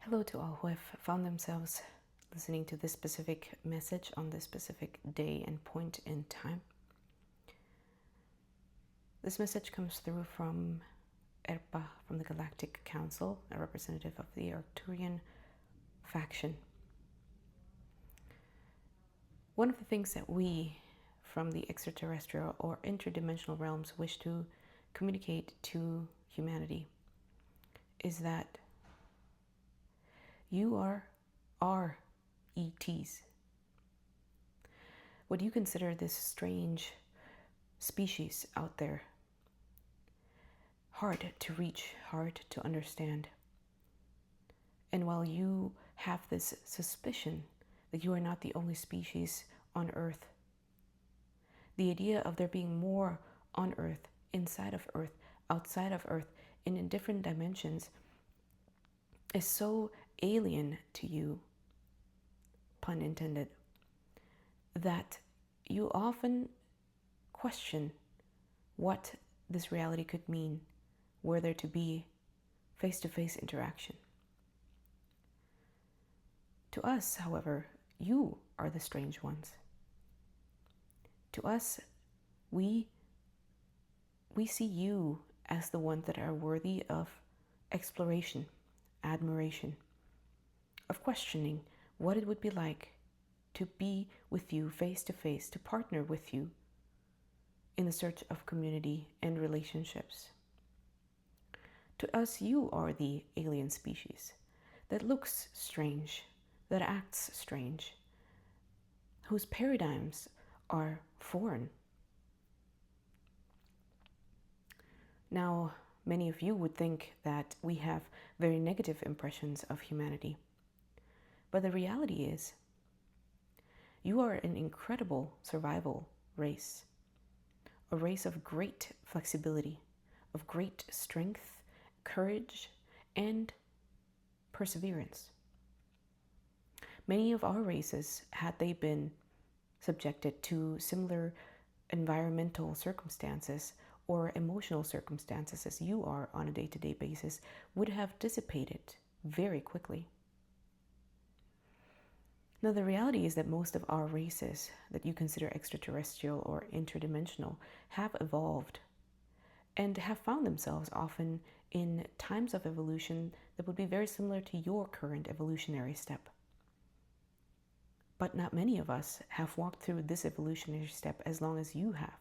Hello to all who have found themselves listening to this specific message on this specific day and point in time. This message comes through from Erpa, from the Galactic Council, a representative of the Arcturian faction. One of the things that we, from the extraterrestrial or interdimensional realms, wish to communicate to humanity is that you are ETs. What you consider this strange species out there, hard to reach, hard to understand. And while you have this suspicion that you are not the only species on Earth, the idea of there being more on Earth, inside of Earth, outside of Earth, and in different dimensions is so alien to you, pun intended, that you often question what this reality could mean were there to be face-to-face interaction. To us, however, you are the strange ones. To us, we see you as the ones that are worthy of exploration, admiration, of questioning what it would be like to be with you face to face, to partner with you in the search of community and relationships. To us, you are the alien species that looks strange, that acts strange, whose paradigms are foreign. Now, many of you would think that we have very negative impressions of humanity. But the reality is, you are an incredible survival race, a race of great flexibility, of great strength, courage, and perseverance. Many of our races, had they been subjected to similar environmental circumstances or emotional circumstances as you are on a day-to-day basis, would have dissipated very quickly. Now, the reality is that most of our races that you consider extraterrestrial or interdimensional have evolved and have found themselves often in times of evolution that would be very similar to your current evolutionary step. But not many of us have walked through this evolutionary step as long as you have.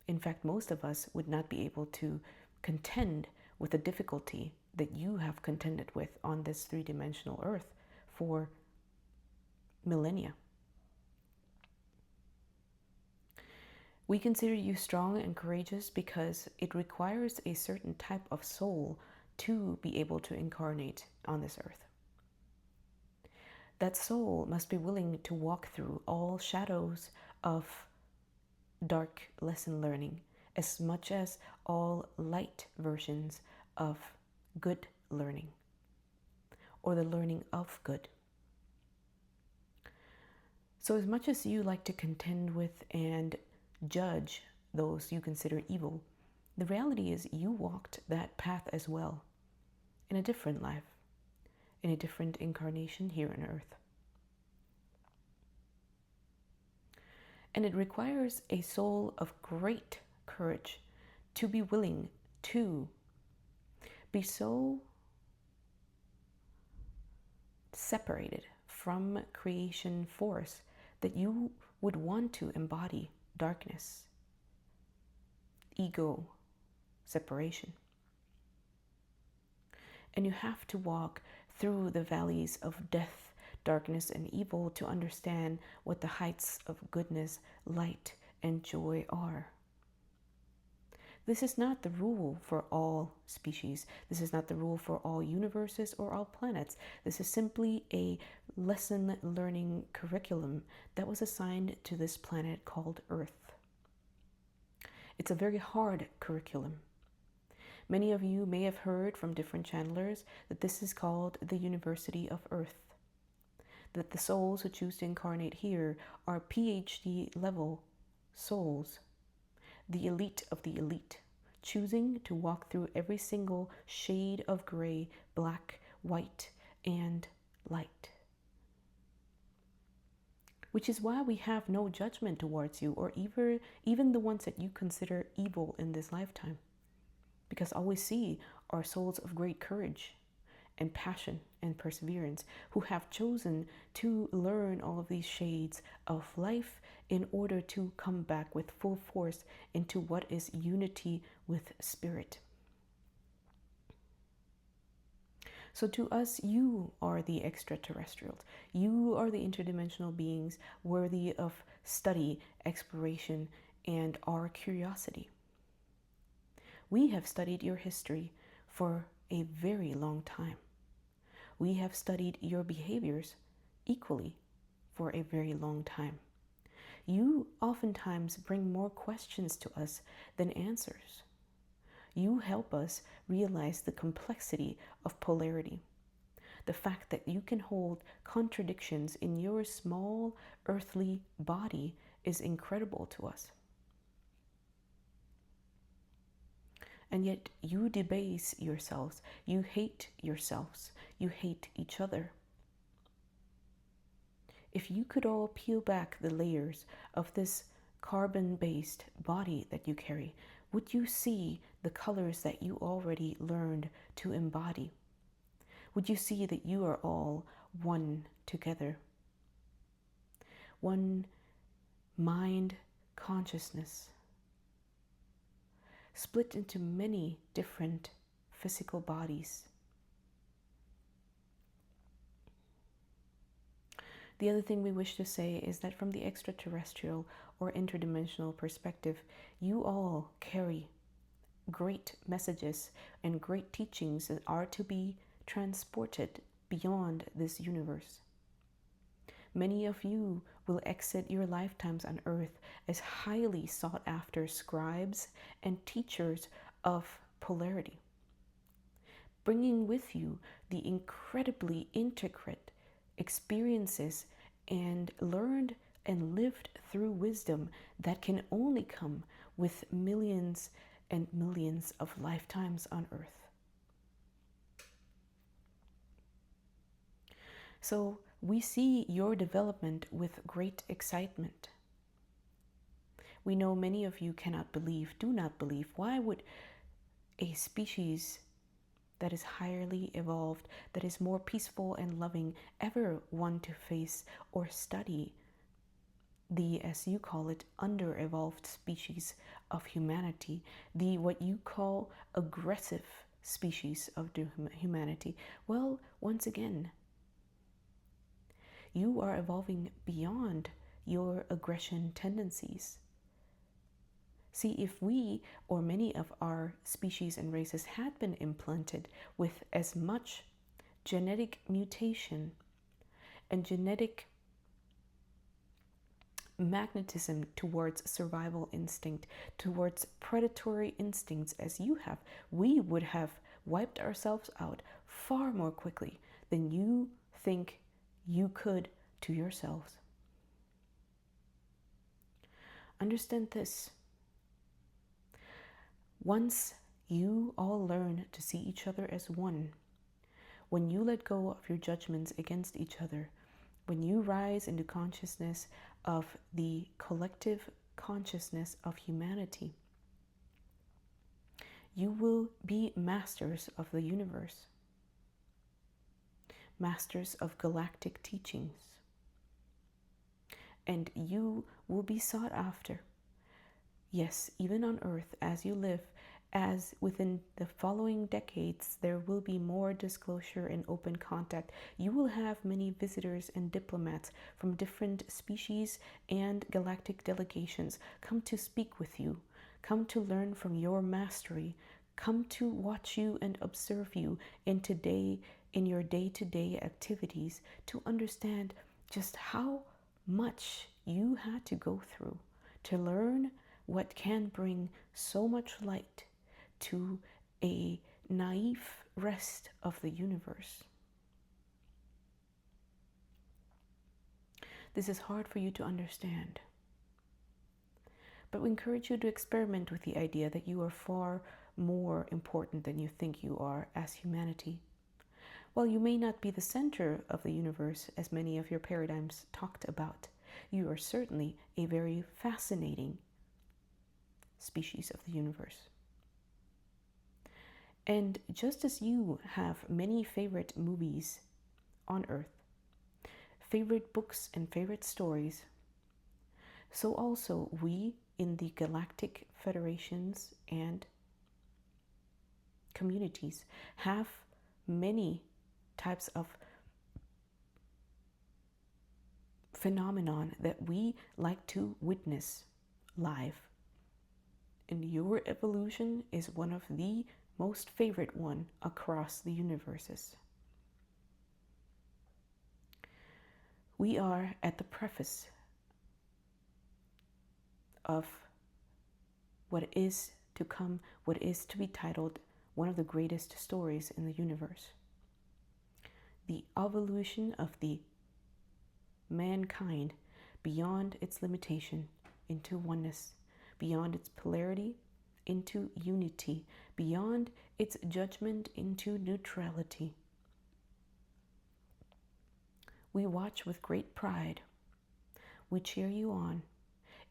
In fact, most of us would not be able to contend with the difficulty that you have contended with on this three-dimensional Earth for millennia. We consider you strong and courageous because it requires a certain type of soul to be able to incarnate on this Earth. That soul must be willing to walk through all shadows of dark lesson learning, as much as all light versions of good learning, or the learning of good. So as much as you like to contend with and judge those you consider evil, the reality is you walked that path as well, in a different life, in a different incarnation here on Earth. And it requires a soul of great courage to be willing to be so separated from creation force that you would want to embody darkness, ego, separation. And you have to walk through the valleys of death, darkness, and evil to understand what the heights of goodness, light, and joy are. This is not the rule for all species. This is not the rule for all universes or all planets. This is simply a lesson learning curriculum that was assigned to this planet called Earth. It's a very hard curriculum. Many of you may have heard from different channelers that this is called the University of Earth, that the souls who choose to incarnate here are PhD level souls, the elite of the elite, choosing to walk through every single shade of gray, black, white, and light. Which is why we have no judgment towards you, or even the ones that you consider evil in this lifetime. Because all we see are souls of great courage and passion and perseverance who have chosen to learn all of these shades of life in order to come back with full force into what is unity with spirit. So to us, you are the extraterrestrials. You are the interdimensional beings worthy of study, exploration, and our curiosity. We have studied your history for a very long time. We have studied your behaviors equally for a very long time. You oftentimes bring more questions to us than answers. You help us realize the complexity of polarity. The fact that you can hold contradictions in your small earthly body is incredible to us. And yet you debase yourselves. You hate yourselves. You hate each other. If you could all peel back the layers of this carbon-based body that you carry, would you see the colors that you already learned to embody? Would you see that you are all one together? One mind consciousness, split into many different physical bodies. The other thing we wish to say is that from the extraterrestrial or interdimensional perspective, you all carry great messages and great teachings that are to be transported beyond this universe. Many of you will exit your lifetimes on earth as highly sought after scribes and teachers of polarity, bringing with you the incredibly intricate experiences and learned and lived through wisdom that can only come with millions and millions of lifetimes on earth. So we see your development with great excitement. We know many of you cannot believe, do not believe. Why would a species that is highly evolved, that is more peaceful and loving, ever want to face or study the, as you call it, under-evolved species of humanity, the what you call aggressive species of humanity? Well, once again, you are evolving beyond your aggression tendencies. See, if we or many of our species and races had been implanted with as much genetic mutation and genetic magnetism towards survival instinct, towards predatory instincts as you have, we would have wiped ourselves out far more quickly than you think you could to yourselves. Understand this. Once you all learn to see each other as one, when you let go of your judgments against each other, when you rise into consciousness of the collective consciousness of humanity, you will be masters of the universe, masters of galactic teachings, and you will be sought after. Yes, even on Earth, as you live, as within the following decades, there will be more disclosure and open contact. You will have many visitors and diplomats from different species and galactic delegations come to speak with you, come to learn from your mastery, come to watch you and observe you in your day-to-day activities, to understand just how much you had to go through to learn what can bring so much light to a naive rest of the universe. This is hard for you to understand, but we encourage you to experiment with the idea that you are far more important than you think you are as humanity. While you may not be the center of the universe, as many of your paradigms talked about, you are certainly a very fascinating species of the universe. And just as you have many favorite movies on Earth, favorite books and favorite stories, so also we in the galactic federations and communities have many types of phenomenon that we like to witness live. And your evolution is one of the most favorite one across the universes. We are at the preface of what is to come, what is to be titled one of the greatest stories in the universe. The evolution of the mankind beyond its limitation into oneness, beyond its polarity into unity, beyond its judgment into neutrality. We watch with great pride. We cheer you on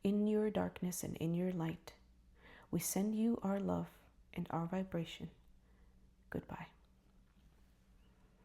in your darkness and in your light. We send you our love and our vibration. Goodbye.